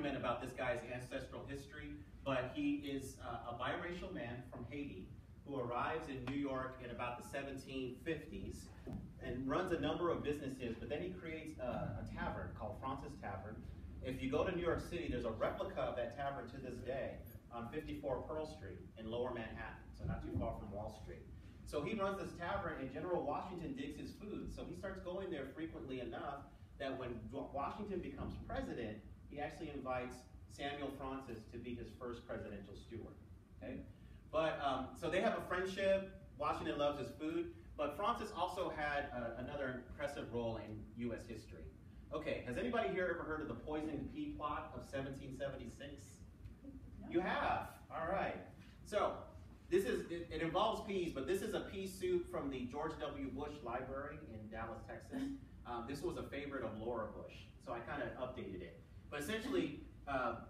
argument about this guy's ancestral history, but he is a biracial man from Haiti who arrives in New York in about the 1750s and runs a number of businesses, but then he creates a tavern called Francis Tavern. If you go to New York City, there's a replica of that tavern to this day on 54 Pearl Street in Lower Manhattan, so not too far from Wall Street. So he runs this tavern, and General Washington digs his food. So he starts going there frequently enough that when Washington becomes president, he actually invites Samuel Francis to be his first presidential steward. Okay? But so they have a friendship. Washington loves his food, but Francis also had another impressive role in U.S. history. Okay, has anybody here ever heard of the poisoned pea plot of 1776? You have. All right. So this is it involves peas, but this is a pea soup from the George W. Bush Library in Dallas, Texas. This was a favorite of Laura Bush, so I kind of updated it. But essentially,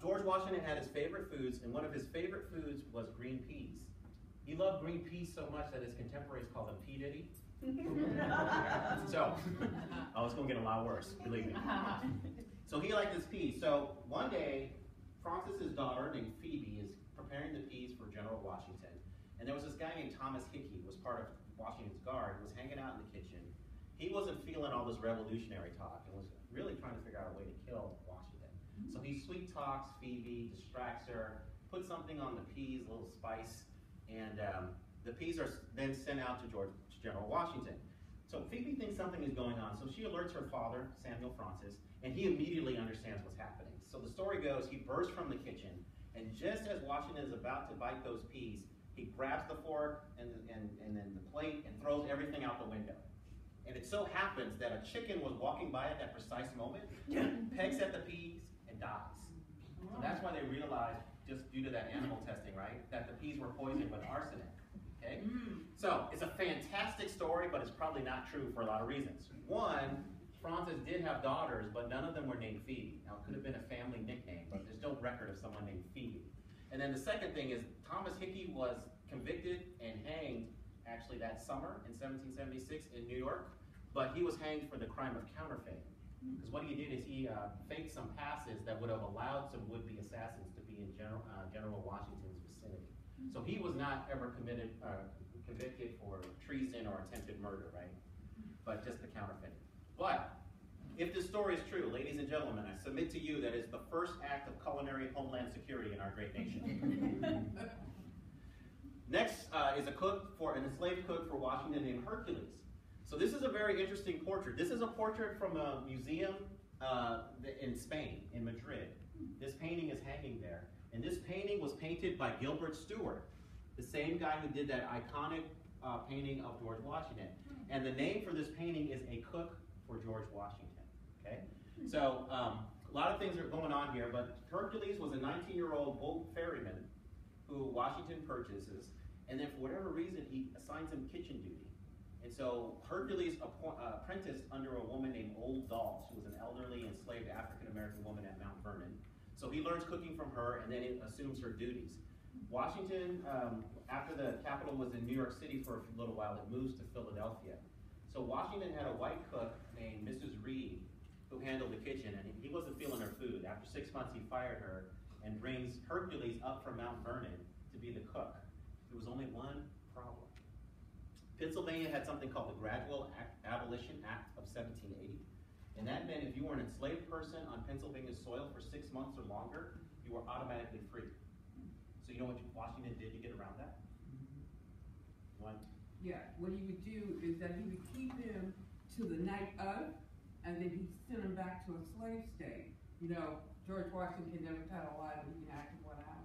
George Washington had his favorite foods, and one of his favorite foods was green peas. He loved green peas so much that his contemporaries called him P. Diddy. So, oh, it's going to get a lot worse, believe me. So he liked his peas. So one day, Francis's daughter named Phoebe is preparing the peas for General Washington. And there was this guy named Thomas Hickey, who was part of Washington's guard, who was hanging out in the kitchen. He wasn't feeling all this revolutionary talk and was really trying to figure out a way to kill Washington. So he sweet talks Phoebe, distracts her, puts something on the peas, a little spice, and the peas are then sent out to General Washington. So Phoebe thinks something is going on, so she alerts her father, Samuel Francis, and he immediately understands what's happening. So the story goes, he bursts from the kitchen, and just as Washington is about to bite those peas, he grabs the fork and then the plate and throws everything out the window. And it so happens that a chicken was walking by at that precise moment, pecks at the peas, and dies. So that's why they realized, just due to that animal testing, right, that the peas were poisoned with arsenic. Okay? So it's a fantastic story, but it's probably not true for a lot of reasons. One, Francis did have daughters, but none of them were named Phoebe. Now, it could have been a family nickname, but there's no record of someone named Phoebe. And then the second thing is Thomas Hickey was convicted and hanged actually that summer in 1776 in New York, but he was hanged for the crime of counterfeiting. Because what he did is he faked some passes that would have allowed some would-be assassins to be in General Washington's vicinity. So he was not ever convicted for treason or attempted murder, right? But just the counterfeiting. But if this story is true, ladies and gentlemen, I submit to you that it's the first act of culinary homeland security in our great nation. Next is an enslaved cook for Washington named Hercules. So this is a very interesting portrait. This is a portrait from a museum in Spain, in Madrid. This painting is hanging there. And this painting was painted by Gilbert Stuart, the same guy who did that iconic painting of George Washington. And the name for this painting is A Cook for George Washington. Okay? So a lot of things are going on here, but Hercules was a 19-year-old boat ferryman who Washington purchases, and then for whatever reason, he assigns him kitchen duty. And so Hercules apprenticed under a woman named Old Dolls, who was an elderly enslaved African-American woman at Mount Vernon. So he learns cooking from her, and then it assumes her duties. Washington, after the capital was in New York City for a little while, it moves to Philadelphia. So Washington had a white cook named Mrs. Reed who handled the kitchen, and he wasn't feeling her food. After 6 months, he fired her and brings Hercules up from Mount Vernon to be the cook. There was only one problem. Pennsylvania had something called the Gradual Abolition Act of 1780. And that meant if you were an enslaved person on Pennsylvania soil for 6 months or longer, you were automatically free. So you know what Washington did to get around that? One. Yeah, what he would do is that he would keep him to the night of, and then he'd send him back to a slave state. You know, George Washington never told a lie that he acted one out.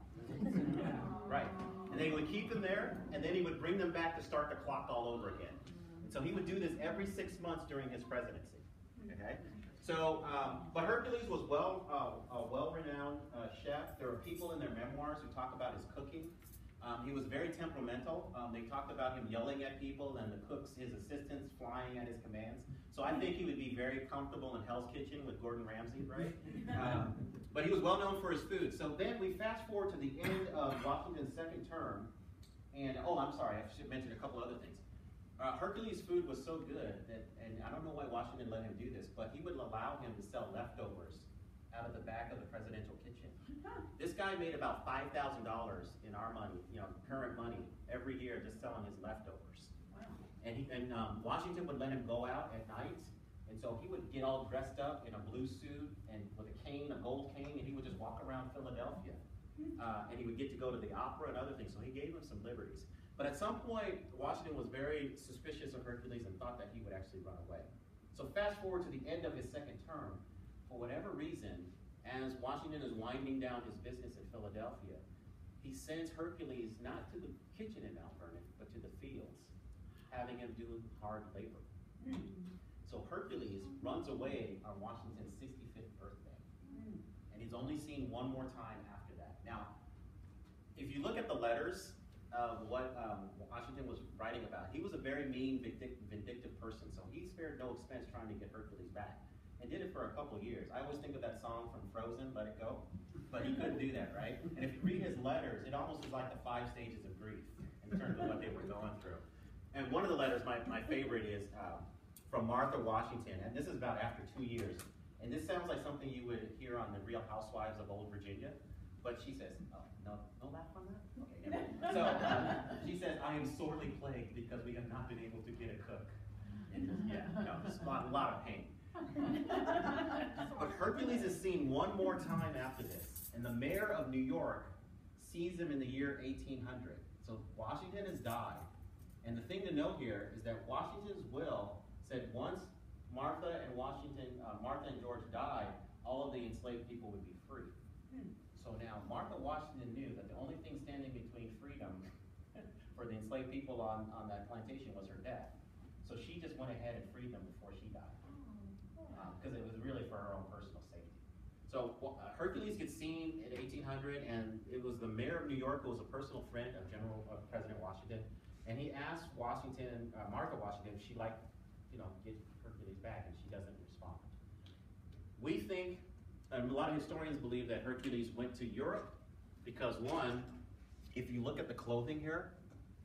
Right. And they would keep them there, and then he would bring them back to start the clock all over again. And so he would do this every 6 months during his presidency. Okay? So, but Hercules was a well-renowned chef. There are people in their memoirs who talk about his cooking. He was very temperamental. They talked about him yelling at people and the cooks, his assistants, flying at his commands. So I think he would be very comfortable in Hell's Kitchen with Gordon Ramsay, right? But he was well known for his food. So then we fast forward to the end of Washington's second term. And, oh, I'm sorry, I should mention a couple other things. Hercules' food was so good that, and I don't know why Washington let him do this, but he would allow him to sell leftovers out of the back of the presidential kitchen. This guy made about $5,000 in our money, current money, every year just selling his leftovers. Wow. And Washington would let him go out at night, and so he would get all dressed up in a blue suit and with a cane, a gold cane, and he would just walk around Philadelphia. And he would get to go to the opera and other things, so he gave him some liberties. But at some point, Washington was very suspicious of Hercules and thought that he would actually run away. So fast forward to the end of his second term, for whatever reason, as Washington is winding down his business in Philadelphia, he sends Hercules not to the kitchen in Mount Vernon, but to the fields, having him do hard labor. So Hercules runs away on Washington's 65th birthday. And he's only seen one more time after that. Now, if you look at the letters of what Washington was writing about, he was a very mean, vindictive person, so he spared no expense trying to get Hercules back. And did it for a couple years. I always think of that song from Frozen, Let It Go, but he couldn't do that, right? And if you read his letters, it almost is like the 5 stages of grief in terms of what they were going through. And one of the letters, my favorite, is from Martha Washington, and this is about after 2 years. And this sounds like something you would hear on the Real Housewives of Old Virginia, but she says, oh, no laugh on that? Okay, never mind. So she says, I am sorely plagued because we have not been able to get a cook. And just a lot of pain. But Hercules is seen one more time after this, and the mayor of New York sees him in the year 1800. So Washington has died, and the thing to note here is that Washington's will said once Martha and George died, all of the enslaved people would be free. So now Martha Washington knew that the only thing standing between freedom for the enslaved people on that plantation was her death. So she just went ahead and freed them before she died. Because it was really for her own personal safety. So Hercules gets seen in 1800, and it was the mayor of New York who was a personal friend of President Washington, and he asked Martha Washington, if she'd like, get Hercules back, and she doesn't respond. We think, and a lot of historians believe that Hercules went to Europe because, one, if you look at the clothing here,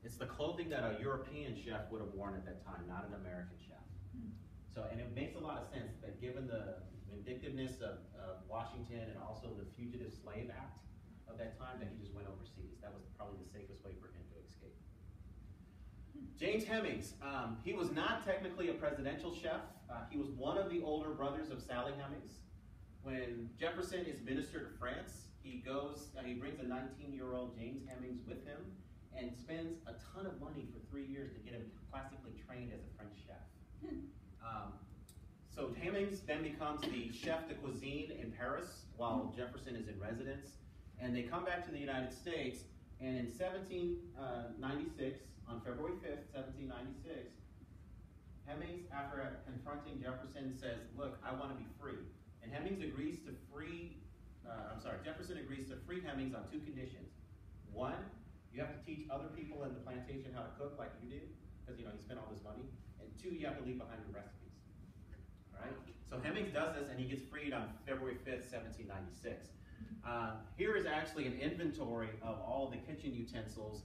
it's the clothing that a European chef would have worn at that time, not an American chef. So, and it makes a lot of sense that given the vindictiveness of Washington and also the Fugitive Slave Act of that time, that he just went overseas. That was probably the safest way for him to escape. James Hemings, he was not technically a presidential chef. He was one of the older brothers of Sally Hemings. When Jefferson is minister to France, he brings a 19-year-old James Hemings with him and spends a ton of money for 3 years to get him classically trained as a French chef. So Hemings then becomes the chef de cuisine in Paris while Jefferson is in residence. And they come back to the United States, and in 1796, on February 5th, 1796, Hemings, after confronting Jefferson, says, look, I want to be free. And Jefferson agrees to free Hemings on 2 conditions. 1, you have to teach other people in the plantation how to cook like you did, because he spent all this money. And 2, you have to leave behind your recipes. All right? So Hemings does this, and he gets freed on February 5th, 1796. Here is actually an inventory of all the kitchen utensils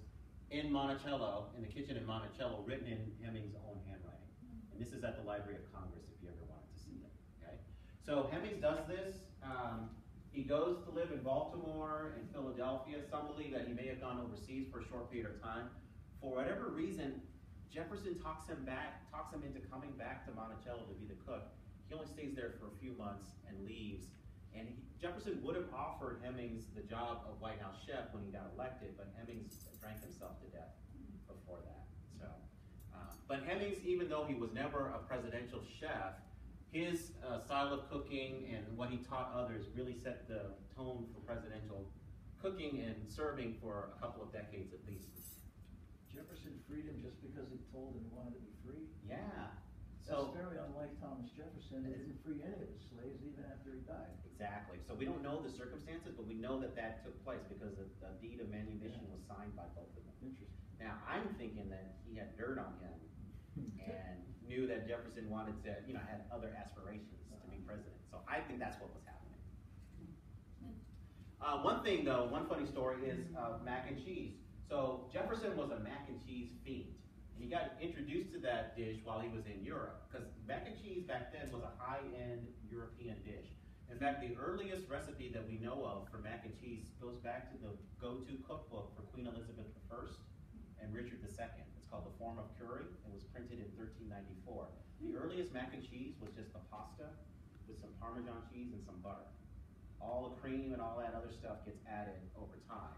in Monticello, in the kitchen in Monticello, written in Hemings' own handwriting. And this is at the Library of Congress if you ever wanted to see it. Okay? So Hemings does this. He goes to live in Baltimore and Philadelphia. Some believe that he may have gone overseas for a short period of time. For whatever reason, Jefferson talks him into coming back to Monticello to be the cook. He only stays there for a few months and leaves. And Jefferson would have offered Hemings the job of White House chef when he got elected, but Hemings drank himself to death before that. So, but Hemings, even though he was never a presidential chef, his style of cooking and what he taught others really set the tone for presidential cooking and serving for a couple of decades at least. Jefferson freed him just because he told him he wanted to be free? Yeah. So, that's very unlike Thomas Jefferson, who didn't free any of his slaves even after he died. Exactly. So we don't know the circumstances, but we know that took place because a deed of manumission was signed by both of them. Interesting. Now, I'm thinking that he had dirt on him and knew that Jefferson wanted to, had other aspirations to be president. So I think that's what was happening. One thing, though, one funny story is mac and cheese. So Jefferson was a mac and cheese fiend. And he got introduced to that dish while he was in Europe, because mac and cheese back then was a high-end European dish. In fact, the earliest recipe that we know of for mac and cheese goes back to the go-to cookbook for Queen Elizabeth I and Richard II. It's called The Form of Cury. It was printed in 1394. The earliest mac and cheese was just the pasta with some Parmesan cheese and some butter. All the cream and all that other stuff gets added over time.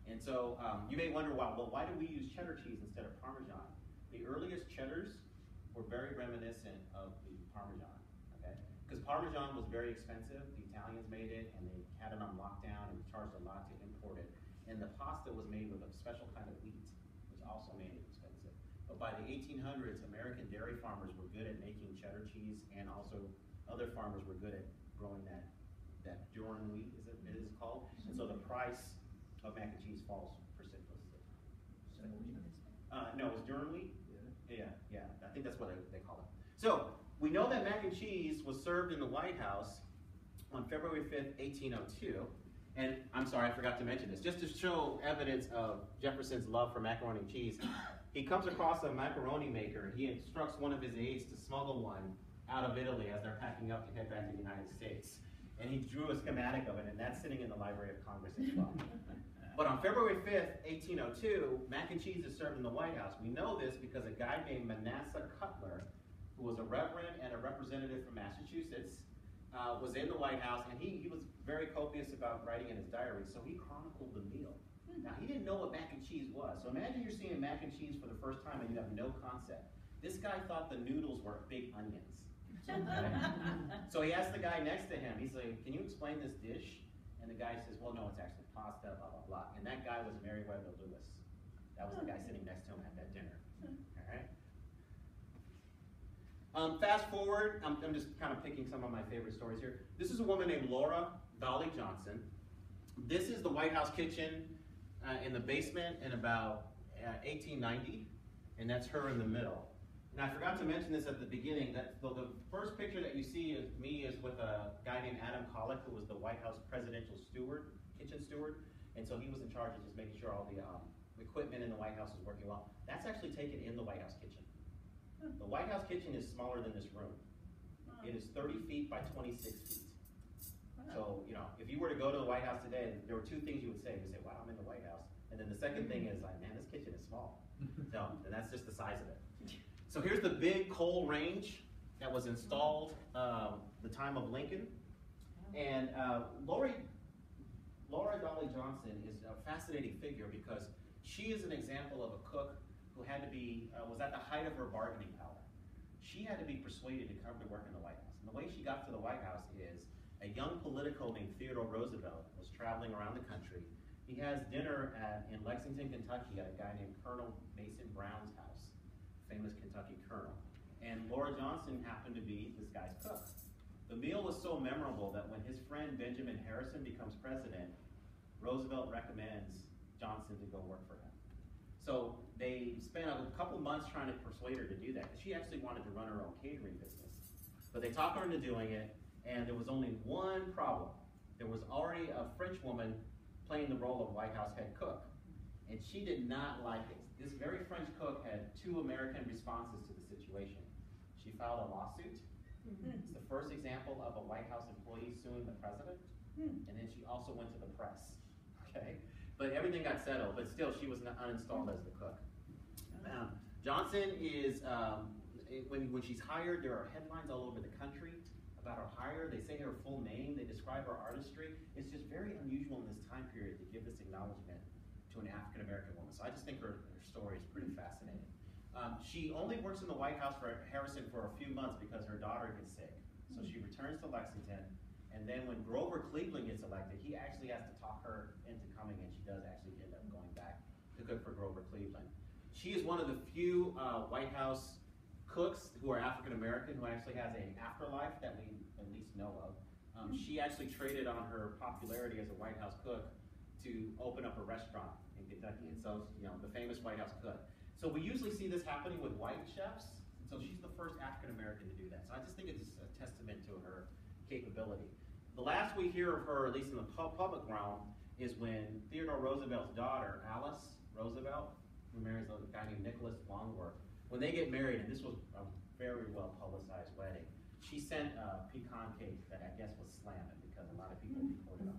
And so you may wonder, well, why do we use cheddar cheese instead of Parmesan? The earliest cheddars were very reminiscent of the Parmesan, okay? Because Parmesan was very expensive. The Italians made it, and they had it on lockdown and charged a lot to import it. And the pasta was made with a special kind of wheat, which also made it expensive. But by the 1800s, American dairy farmers were good at making cheddar cheese, and also other farmers were good at growing that durum wheat, it is called. And so the price of mac and cheese falls precipitously. No, it's durum wheat. Yeah, I think that's what they call it. So we know that mac and cheese was served in the White House on February 5th, 1802. And I'm sorry, I forgot to mention this. Just to show evidence of Jefferson's love for macaroni and cheese, he comes across a macaroni maker. He instructs one of his aides to smuggle one out of Italy as they're packing up to head back to the United States. And he drew a schematic of it, and that's sitting in the Library of Congress as well. But on February 5th, 1802, mac and cheese is served in the White House. We know this because a guy named Manasseh Cutler, who was a reverend and a representative from Massachusetts, was in the White House, and he was very copious about writing in his diary, so he chronicled the meal. Now, he didn't know what mac and cheese was. So imagine you're seeing mac and cheese for the first time and you have no concept. This guy thought the noodles were big onions. Okay? So he asked the guy next to him, he's like, can you explain this dish? And the guy says, well, no, it's actually pasta, blah, blah, blah. And that guy was Meriwether Lewis. That was the guy sitting next to him at that dinner. All right? Fast forward, I'm just kind of picking some of my favorite stories here. This is a woman named Laura Dolly Johnson. This is the White House kitchen in the basement in about 1890, and that's her in the middle. And I forgot to mention this at the beginning, that the first picture that you see of me is with a guy named Adam Collick, who was the White House presidential steward, kitchen steward, and so he was in charge of just making sure all the equipment in the White House was working well. That's actually taken in the White House kitchen. The White House kitchen is smaller than this room. It is 30 feet by 26 feet. So, you know, if you were to go to the White House today, there were two things you would say. You would say, wow, I'm in the White House. And then the second thing is, like, man, this kitchen is small. No, and that's just the size of it. So here's the big coal range that was installed the time of Lincoln. And Laura Dolly Johnson is a fascinating figure because she is an example of a cook who had to be, was at the height of her bargaining power. She had to be persuaded to come to work in the White House. And the way she got to the White House is a young political named Theodore Roosevelt was traveling around the country. He has dinner in Lexington, Kentucky at a guy named Colonel Mason Brown's house, famous Kentucky colonel. And Laura Johnson happened to be this guy's cook. The meal was so memorable that when his friend Benjamin Harrison becomes president, Roosevelt recommends Johnson to go work for him. So they spent a couple months trying to persuade her to do that, because she actually wanted to run her own catering business. But they talked her into doing it, and there was only one problem. There was already a French woman playing the role of White House head cook, and she did not like it. This very French cook had two American responses to the situation. She filed a lawsuit. It's the first example of a White House employee suing the president, and then she also went to the press. Okay, but everything got settled, but still she was uninstalled as the cook. Johnson is, when she's hired, there are headlines all over the country about her hire. They say her full name, they describe her artistry. It's just very unusual in this time period to give this acknowledgement to an African-American woman. So I just think her story is pretty fascinating. She only works in the White House for Harrison for a few months because her daughter gets sick. So she returns to Lexington, and then when Grover Cleveland gets elected, he actually has to talk her into coming, and she does actually end up going back to cook for Grover Cleveland. She is one of the few White House cooks who are African-American who actually has an afterlife that we at least know of. She actually traded on her popularity as a White House cook to open up a restaurant in Kentucky. And so, you know, the famous White House cook. So we usually see this happening with white chefs. So she's the first African-American to do that. So I just think it's a testament to her capability. The last we hear of her, at least in the public realm, is when Theodore Roosevelt's daughter, Alice Roosevelt, who marries a guy named Nicholas Longworth, when they get married, and this was a very well publicized wedding, she sent a pecan cake that I guess was slamming because a lot of people reported on